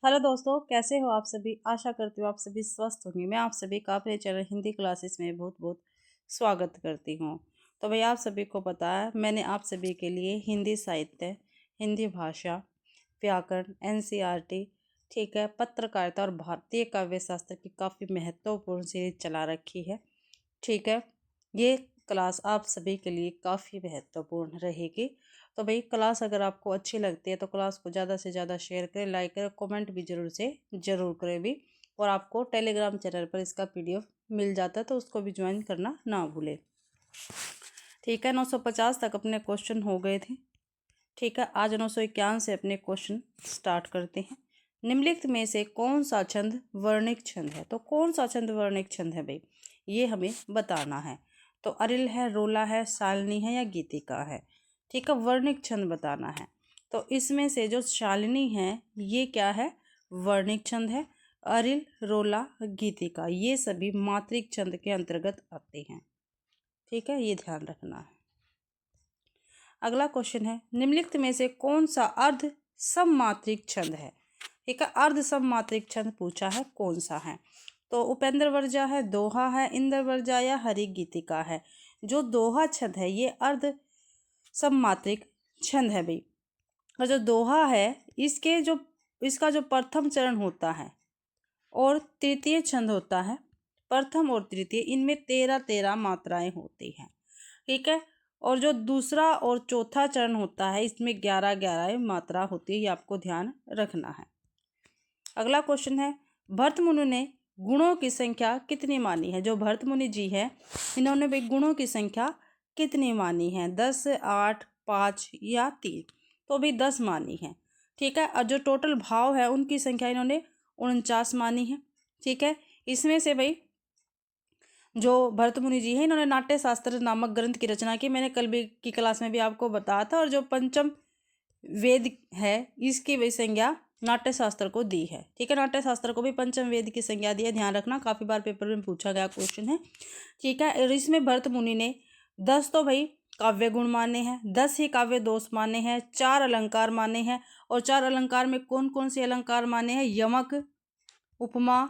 Hello दोस्तों, कैसे हो आप सभी। आशा करती हूँ आप सभी स्वस्थ होंगे। मैं आप सभी का अपने चैनल हिंदी क्लासेस में बहुत बहुत स्वागत करती हूँ। तो भाई आप सभी को पता है मैंने आप सभी के लिए हिंदी साहित्य, हिंदी भाषा, व्याकरण, एनसीईआरटी, ठीक है, पत्रकारिता और भारतीय काव्य शास्त्र की काफ़ी महत्वपूर्ण सीरीज चला रखी है। ठीक है, ये क्लास आप सभी के लिए काफ़ी महत्वपूर्ण रहेगी। तो भाई क्लास अगर आपको अच्छी लगती है तो क्लास को ज़्यादा से ज़्यादा शेयर करें, लाइक करें, कमेंट भी ज़रूर करें भी। और आपको टेलीग्राम चैनल पर इसका पीडीएफ मिल जाता है तो उसको भी ज्वाइन करना ना भूलें। ठीक है, 950 तक अपने क्वेश्चन हो गए थे। ठीक है, आज 951 से अपने क्वेश्चन स्टार्ट करते हैं। निम्नलिखित में से कौन सा छंद वर्णिक छंद है। तो कौन सा छंद वर्णिक छंद है भाई, ये हमें बताना है। तो अरिल है, रोला है, शालिनी है या गीतिका है। ठीक है, वर्णिक छंद बताना है। तो इसमें से जो शालिनी है ये क्या है, वर्णिक छंद है। अरिल, रोला, गीतिका ये सभी मात्रिक छंद के अंतर्गत आते हैं। ठीक है, ये ध्यान रखना है। अगला क्वेश्चन है, निम्नलिखित में से कौन सा अर्ध सममात्रिक छंद है। ठीक है, अर्ध सममात्रिक छंद पूछा है, कौन सा है। तो उपेंद्र वर्जा है, दोहा है, इंद्र वर्जा या हरि गीतिका है। जो दोहा छंद है ये अर्ध सममात्रिक छंद है भाई। और जो दोहा है इसका जो प्रथम चरण होता है और तृतीय छंद होता है, प्रथम और तृतीय, इनमें 13 मात्राएं होती हैं। ठीक है, और जो दूसरा और चौथा चरण होता है इसमें 11 मात्रा होती है, ये आपको ध्यान रखना है। अगला क्वेश्चन है, भरत मुनि ने गुणों की संख्या कितनी मानी है। जो भरत मुनि जी है इन्होंने भी गुणों की संख्या कितनी मानी है, 10, 8, 5 या 3। तो भी 10 मानी है। ठीक है, और जो टोटल भाव है उनकी संख्या इन्होंने 49 मानी है। ठीक है, इसमें से भाई जो भरत मुनि जी हैं इन्होंने नाट्य शास्त्र नामक ग्रंथ की रचना की। मैंने कल भी की क्लास में भी आपको बताया था। और जो पंचम वेद है इसकी भी संज्ञा नाट्य शास्त्र को दी है। ठीक है, नाट्य शास्त्र को भी पंचम वेद की संज्ञा दी है, ध्यान रखना, काफ़ी बार पेपर में पूछा गया क्वेश्चन है। ठीक है, और इसमें भरत मुनि ने 10 तो भाई काव्य गुण माने हैं, 10 ही काव्य दोष माने हैं, 4 अलंकार माने हैं। और 4 अलंकार में कौन कौन से अलंकार माने हैं, यमक, उपमा,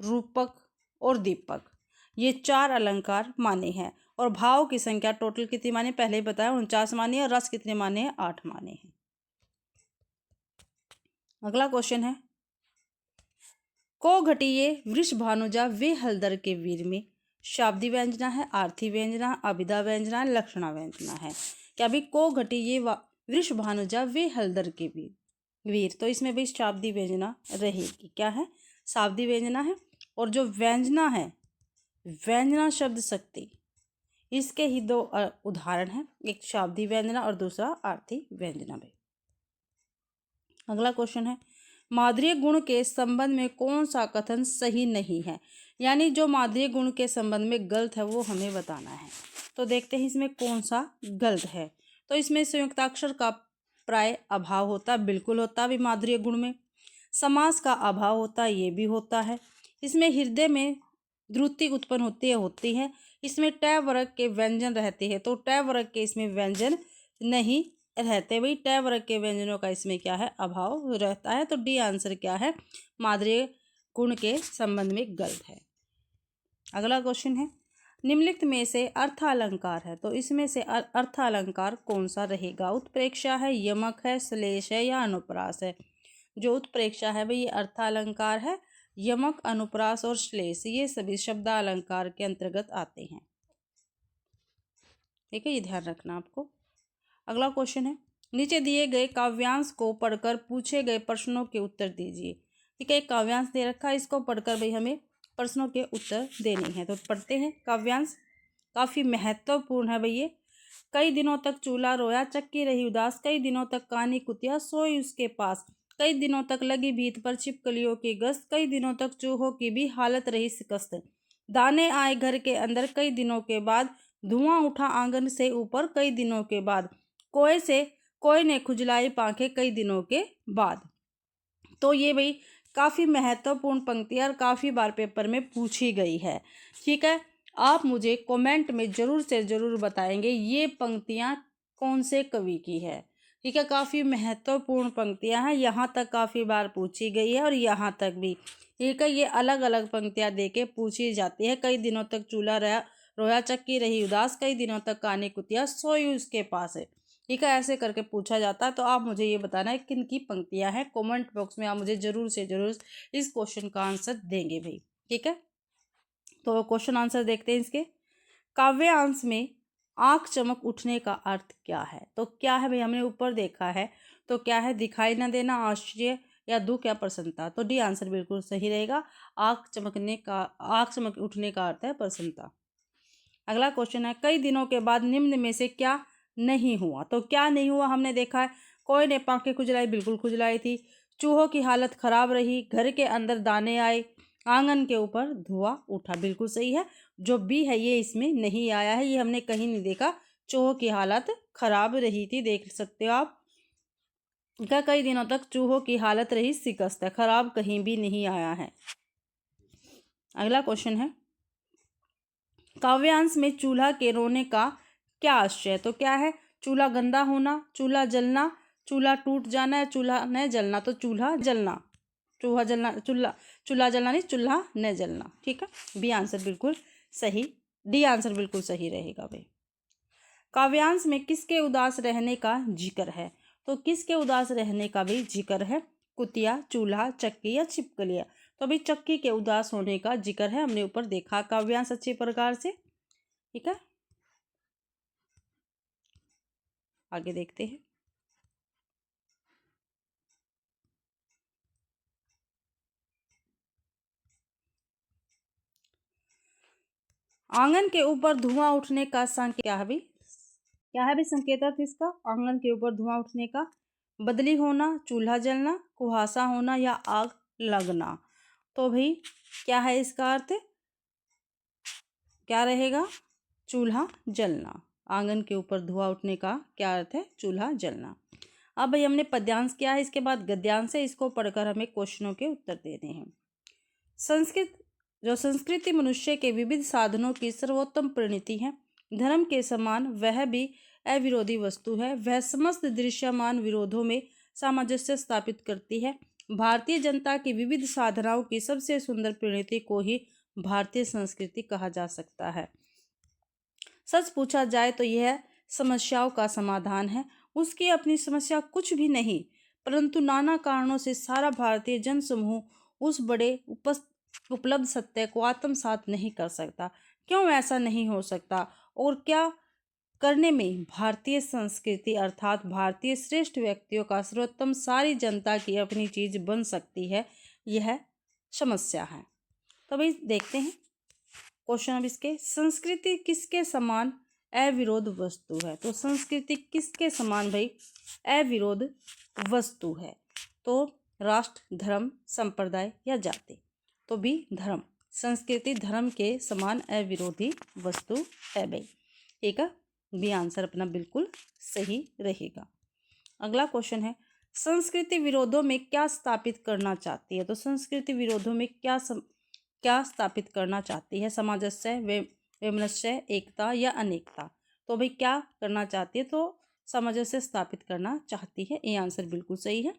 रूपक और दीपक, ये 4 अलंकार माने हैं। और भाव की संख्या टोटल कितनी माने, पहले ही बताया 49 माने हैं। और रस कितने माने हैं, 8 माने हैं। अगला क्वेश्चन है, को घटिये वृष भानुजा वे हलदर के वीर में शाब्दी व्यंजना है, आर्थी व्यंजना, अभिधा व्यंजना, लक्षणा व्यंजना है। क्या भी को घटिये वृष भानुजा वे हलदर के वीर, तो इसमें भी शाब्दी व्यंजना रहेगी। क्या है, शाब्दी व्यंजना है। और जो व्यंजना है, व्यंजना शब्द शक्ति, इसके ही 2 उदाहरण हैं, एक शाब्दी व्यंजना और दूसरा आर्थी व्यंजना भी। अगला क्वेश्चन है, माधुर्य गुण के संबंध में कौन सा कथन सही नहीं है। यानी जो माधुर्य गुण के संबंध में गलत है वो हमें बताना है। तो देखते हैं इसमें कौन सा गलत है। तो इसमें संयुक्ताक्षर का प्राय अभाव होता, बिल्कुल होता भी माधुर्य गुण में। समास का अभाव होता, ये भी होता है। इसमें हृदय में द्रुति उत्पन्न होती है। इसमें ट वर्ग के व्यंजन रहते हैं, तो ट वर्ग के इसमें व्यंजन नहीं रहते भाई। ट वर्ग के व्यंजनों का इसमें क्या है, अभाव रहता है। तो डी आंसर क्या है, माधुर्य गुण के संबंध में गलत है। अगला क्वेश्चन है, निम्नलिखित में से अर्थालंकार है, तो इसमें से अर्थालंकार कौन सा रहेगा। उत्प्रेक्षा है, यमक है, श्लेष है या अनुप्रास है। जो उत्प्रेक्षा है भाई ये अर्थालंकार है। यमक, अनुप्रास और श्लेष ये सभी शब्दालंकार के अंतर्गत आते हैं। ठीक है, ये ध्यान रखना आपको। अगला क्वेश्चन है, नीचे दिए गए काव्यांश को पढ़कर पूछे गए प्रश्नों के उत्तर दीजिए। ठीक है, एक काव्यांश दे रखा है, इसको पढ़कर भाई हमें प्रश्नों के उत्तर देने हैं। तो पढ़ते हैं काव्यांश, काफ़ी महत्वपूर्ण है भाई ये। कई दिनों तक चूल्हा रोया, चक्की रही उदास, कई दिनों तक कानी कुतिया सोई उसके पास, कई दिनों तक लगी भीत पर छिपकलियों की गश्त, कई दिनों तक चूहों की भी हालत रही शिकस्त, दाने आए घर के अंदर कई दिनों के बाद, धुआं उठा आंगन से ऊपर कई दिनों के बाद, कोई ने खुजलाई पांखें कई दिनों के बाद। तो ये भाई काफ़ी महत्वपूर्ण पंक्तियाँ और काफ़ी बार पेपर में पूछी गई है। ठीक है, आप मुझे कमेंट में ज़रूर से ज़रूर बताएंगे ये पंक्तियाँ कौन से कवि की है। ठीक है, काफ़ी महत्वपूर्ण पंक्तियां हैं, यहाँ तक काफ़ी बार पूछी गई है और यहाँ तक भी। ठीक है, ये अलग अलग पंक्तियां देके पूछी जाती है। कई दिनों तक चूल्हा रहा रोया, चक्की रही उदास, कई दिनों तक कानी कुतिया सोई उसके पास है। ठीक है, ऐसे करके पूछा जाता है। तो आप मुझे ये बताना है किन की पंक्तियां हैं। कमेंट बॉक्स में आप मुझे जरूर से जरूर इस क्वेश्चन का आंसर देंगे भाई। ठीक है, तो क्वेश्चन आंसर देखते हैं इसके। काव्यांश में आंख चमक उठने का अर्थ क्या है? तो क्या है भाई, हमने ऊपर देखा है, तो क्या है, दिखाई न देना, आश्चर्य या दुख या प्रसन्नता। तो डी आंसर बिल्कुल सही रहेगा। आंख चमक उठने का अर्थ है प्रसन्नता। अगला क्वेश्चन है, कई दिनों के बाद निम्न में से क्या नहीं हुआ? तो क्या नहीं हुआ, हमने देखा है, कोई ने पांखें खुजलाई, बिल्कुल खुजलाई थी। चूहों की हालत खराब रही, घर के अंदर दाने आए, आंगन के ऊपर धुआं उठा, बिल्कुल सही है। जो बी है ये इसमें नहीं आया है, ये हमने कहीं नहीं देखा। चूहों की हालत खराब रही थी, देख सकते हो आप। क्या कई दिनों तक चूहों की हालत रही शिकस्त है, खराब कहीं भी नहीं आया है। अगला क्वेश्चन है, काव्यांश में चूल्हा के रोने का क्या आशय? तो क्या है, चूल्हा गंदा होना, चूल्हा जलना, चूल्हा टूट जाना या चूल्हा न जलना। तो चूल्हा जलना, चूल्हा जलना, चूल्हा जलना नहीं, चूल्हा न जलना। ठीक है, बी आंसर बिल्कुल सही, डी आंसर बिल्कुल सही रहेगा भाई। काव्यांश में किसके उदास रहने का जिक्र है? तो किसके उदास रहने का भी जिक्र है? कुतिया, चूल्हा, चक्की या छिपकलिया। तो अभी चक्की के उदास होने का जिक्र है, हमने ऊपर देखा काव्यांश अच्छे प्रकार से। ठीक है, आगे देखते हैं। आंगन के ऊपर धुआं उठने का संकेत क्या है भाई? क्या है भाई संकेत अर्थ इसका? आंगन के ऊपर धुआं उठने का, बदली होना, चूल्हा जलना, कुहासा होना या आग लगना। तो भाई क्या है इसका अर्थ? क्या रहेगा? चूल्हा जलना। आंगन के ऊपर धुआं उठने का क्या अर्थ है? चूल्हा जलना। अब भाई हमने पद्यांश किया है, इसके बाद गद्यांश है, इसको पढ़कर हमें क्वेश्चनों के उत्तर देने हैं। संस्कृति मनुष्य के विविध साधनों की सर्वोत्तम परिणति है। धर्म के समान वह भी अविरोधी वस्तु है। वह समस्त दृश्यमान विरोधों में सामंजस्य स्थापित करती है। भारतीय जनता की विविध साधनाओं की सबसे सुंदर परिणति को ही भारतीय संस्कृति कहा जा सकता है। सच पूछा जाए तो यह समस्याओं का समाधान है। उसकी अपनी समस्या कुछ भी नहीं, परंतु नाना कारणों से सारा भारतीय जन समूह उस बड़े उपलब्ध सत्य को आत्मसात नहीं कर सकता। क्यों ऐसा नहीं हो सकता और क्या करने में भारतीय संस्कृति अर्थात भारतीय श्रेष्ठ व्यक्तियों का सर्वोत्तम सारी जनता की अपनी चीज बन सकती है, यह समस्या है। तो भाई देखते हैं क्वेश्चन अब इसके। संस्कृति किसके समान अविरोध वस्तु है? तो संस्कृति किसके समान भाई अविरोध वस्तु है? तो राष्ट्र, धर्म, संप्रदाय या जाति। तो भी धर्म, संस्कृति धर्म के समान अविरोधी वस्तु है भाई। ठीक है, बी आंसर अपना बिल्कुल सही रहेगा। अगला क्वेश्चन है, संस्कृति विरोधों में क्या स्थापित करना चाहती है? तो संस्कृति विरोधों में क्या स्थापित करना चाहती है? सामंजस्य, वैमनस्य, एकता या अनेकता। तो भाई क्या करना चाहती है? तो सामंजस्य स्थापित करना चाहती है, ये आंसर बिल्कुल सही है।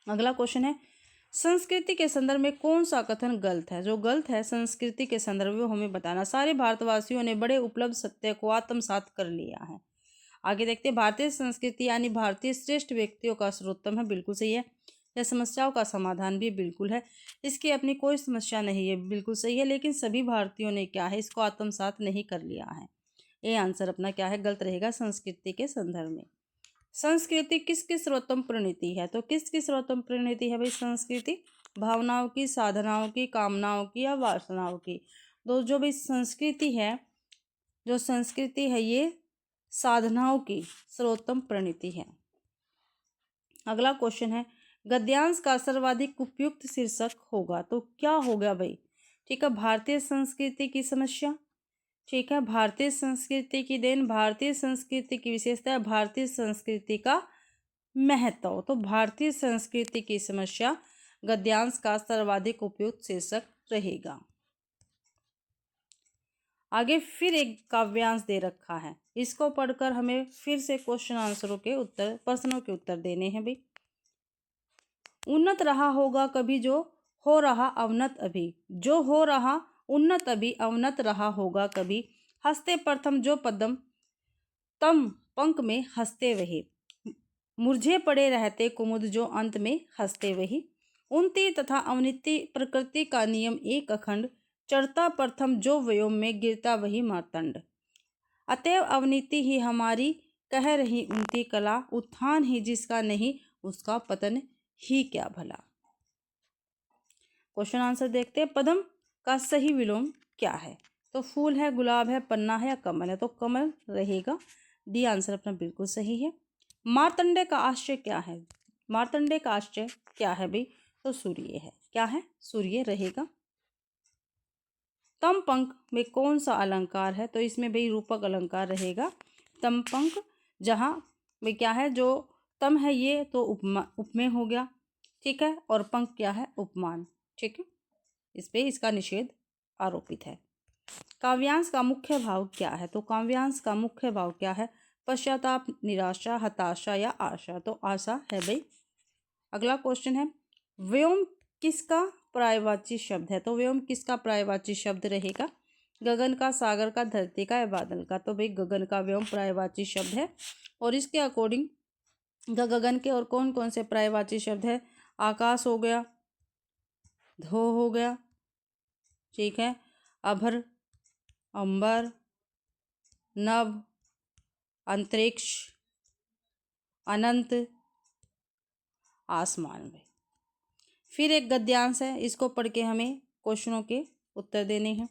अगला क्वेश्चन है, संस्कृति के संदर्भ में कौन सा कथन गलत है? जो गलत है संस्कृति के संदर्भ में हमें बताना। सारे भारतवासियों ने बड़े उपलब्ध सत्य को आत्मसात कर लिया है। आगे देखते हैं, भारतीय संस्कृति यानी भारतीय श्रेष्ठ व्यक्तियों का सर्वोत्तम है, बिल्कुल सही है। यह समस्याओं का समाधान भी बिल्कुल है, इसकी अपनी कोई समस्या नहीं है, बिल्कुल सही है। लेकिन सभी भारतीयों ने क्या है, इसको आत्मसात नहीं कर लिया है, ये आंसर अपना क्या है, गलत रहेगा संस्कृति के संदर्भ में। संस्कृति किसकी सर्वोत्तम परिणति है? तो किसकी सर्वोत्तम परिणति है भाई संस्कृति? भावनाओं की, साधनाओं की, कामनाओं की या वासनाओं की। तो जो भी संस्कृति है, जो संस्कृति है ये साधनाओं की सर्वोत्तम परिणति है। अगला क्वेश्चन है, गद्यांश का सर्वाधिक उपयुक्त शीर्षक होगा। तो क्या होगा भाई? ठीक है, भारतीय संस्कृति की समस्या। ठीक है, भारतीय संस्कृति की देन, भारतीय संस्कृति की विशेषता, भारतीय संस्कृति का महत्व। तो भारतीय संस्कृति की समस्या गद्यांश का सर्वाधिक उपयुक्त शीर्षक रहेगा। आगे फिर एक काव्यांश दे रखा है, इसको पढ़कर हमें फिर से क्वेश्चन आंसरों के उत्तर, प्रश्नों के उत्तर देने हैं भाई। उन्नत रहा होगा कभी जो हो रहा अवनत अभी, जो हो रहा उन्नत अभी अवनत रहा होगा कभी, हंसते प्रथम जो पदम तम पंख में हंसते वही, मुरझे पड़े रहते कुमुद जो अंत में हंसते वही, उन्नति तथा अवनति प्रकृति का नियम एक अखंड, चढ़ता प्रथम जो व्योम में गिरता वही मार्तंड, अतएव अवनति ही हमारी कह रही उन्नति कला, उत्थान ही जिसका नहीं उसका पतन ही क्या भला। क्वेश्चन आंसर देखते हैं। पदम का सही विलोम क्या है? तो फूल है, गुलाब है, पन्ना है या कमल है? तो कमल रहेगा। डी आंसर अपना बिल्कुल सही है। मार्तंडे का आश्चर्य क्या है? मार्तंडे का आश्चर्य क्या है भाई? तो सूर्य है। क्या है? सूर्य रहेगा। तम पंख में कौन सा अलंकार है? तो इसमें भाई रूपक अलंकार रहेगा। तम पंख, जहाँ में क्या है, जो तम है ये तो उपमेय हो गया, ठीक है, और पंख क्या है? उपमान, ठीक है, इस पे इसका निषेध आरोपित है। काव्यांश का मुख्य भाव क्या है? तो काव्यांश का मुख्य भाव क्या है? पश्चाताप, निराशा, हताशा या आशा? तो आशा है भाई। अगला क्वेश्चन है, व्योम किसका पर्यायवाची शब्द है? तो व्योम किसका पर्यायवाची शब्द रहेगा? गगन का, सागर का, धरती का या बादल का? तो भाई गगन का व्योम पर्यायवाची शब्द है। और इसके अकॉर्डिंग गगन के और कौन कौन से पर्यायवाची शब्द है? आकाश हो गया, धो हो गया, ठीक है, अभर, अंबर, नभ, अंतरिक्ष, अनंत, आसमान में। फिर एक गद्यांश है, इसको पढ़ के हमें क्वेश्चनों के उत्तर देने हैं।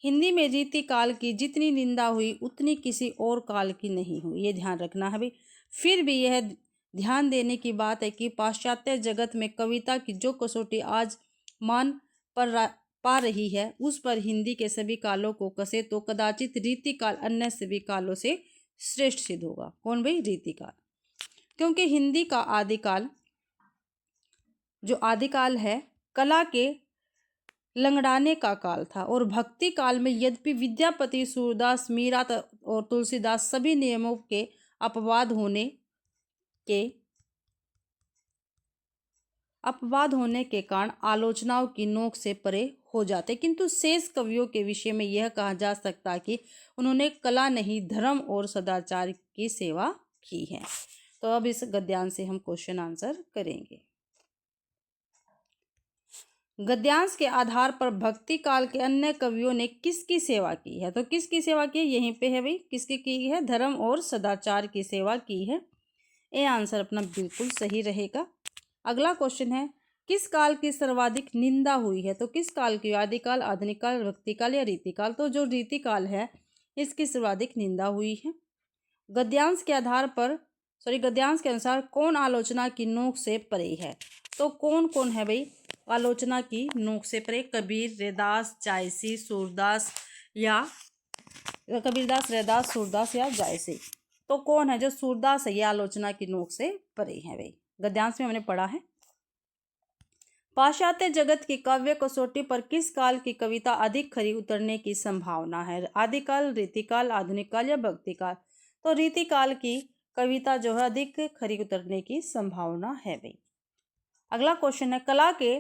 हिंदी में रीति काल की जितनी निंदा हुई उतनी किसी और काल की नहीं हुई, ये ध्यान रखना है भाई। फिर भी यह ध्यान देने की बात है कि पाश्चात्य जगत में कविता की जो कसौटी आज मान पर पा रही है, उस पर हिंदी के सभी कालों को कसे तो कदाचित रीति काल अन्य सभी कालों से श्रेष्ठ सिद्ध होगा। कौन भाई? रीति काल। क्योंकि हिंदी का आदिकाल, जो आदिकाल है, कला के लंगड़ाने का काल था, और भक्ति काल में यद्यपि विद्यापति, सूरदास, मीरा और तुलसीदास सभी नियमों के अपवाद होने के कारण आलोचनाओं की नोक से परे हो जाते, किंतु शेष कवियों के विषय में यह कहा जा सकता कि उन्होंने कला नहीं धर्म और सदाचार की सेवा की है। तो अब इस गद्यांश से हम क्वेश्चन आंसर करेंगे। गद्यांश के आधार पर भक्ति काल के अन्य कवियों ने किसकी सेवा की है? तो किसकी सेवा की है? यहीं पे है भाई, किसकी की है? धर्म और सदाचार की सेवा की है। ये आंसर अपना बिल्कुल सही रहेगा। अगला क्वेश्चन है, किस काल की सर्वाधिक निंदा हुई है? तो किस काल की? आदिकाल, आधुनिक काल, भक्ति काल या रीतिकाल? तो जो रीतिकाल है इसकी सर्वाधिक निंदा हुई है। गद्यांश के आधार पर गद्यांश के अनुसार कौन आलोचना की नोक से परे है? तो कौन कौन है भाई आलोचना की नोक से परे? कबीर, रैदास, जायसी, सूरदास या कबीरदास, रैदास, सूरदास या जायसी? तो कौन है जो सूरदास है, ये आलोचना की नोक से परे है भाई। गद्यांश में हमने पढ़ा है। पाश्चात्य जगत की काव्य कसौटी पर किस काल की कविता अधिक खरी उतरने की संभावना है? आदिकाल, रीतिकाल, आधुनिक काल या भक्ति काल? तो रीतिकाल की कविता जो है अधिक खरी उतरने की संभावना है भाई। अगला क्वेश्चन है, कला के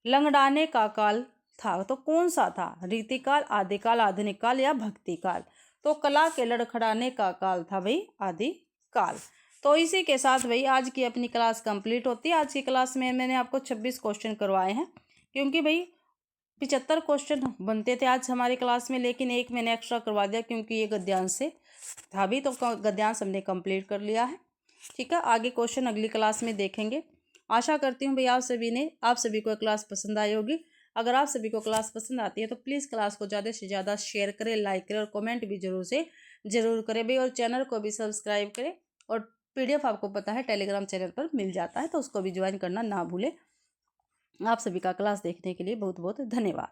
लंगड़ाने का काल था, तो कौन सा था? रीतिकाल, आदिकाल, आधुनिक काल या भक्ति काल? तो कला के लड़खड़ाने का काल था भाई आदिकाल। तो इसी के साथ भाई आज की अपनी क्लास कंप्लीट होती है। आज की क्लास में मैंने आपको 26 क्वेश्चन करवाए हैं, क्योंकि भाई 75 क्वेश्चन बनते थे आज हमारी क्लास में, लेकिन एक मैंने एक्स्ट्रा करवा दिया क्योंकि ये गद्यांश से था भी, तो गद्यांश हमने कंप्लीट कर लिया है। ठीक है, आगे क्वेश्चन अगली क्लास में देखेंगे। आशा करती हूँ भाई आप सभी को क्लास पसंद आई होगी। अगर आप सभी को क्लास पसंद आती है तो प्लीज़ क्लास को ज़्यादा से ज़्यादा शेयर करें, लाइक करें और कमेंट भी जरूर करें भाई, और चैनल को भी सब्सक्राइब करें। और PDF आपको पता है टेलीग्राम चैनल पर मिल जाता है, तो उसको भी ज्वाइन करना ना भूलें। आप सभी का क्लास देखने के लिए बहुत बहुत धन्यवाद।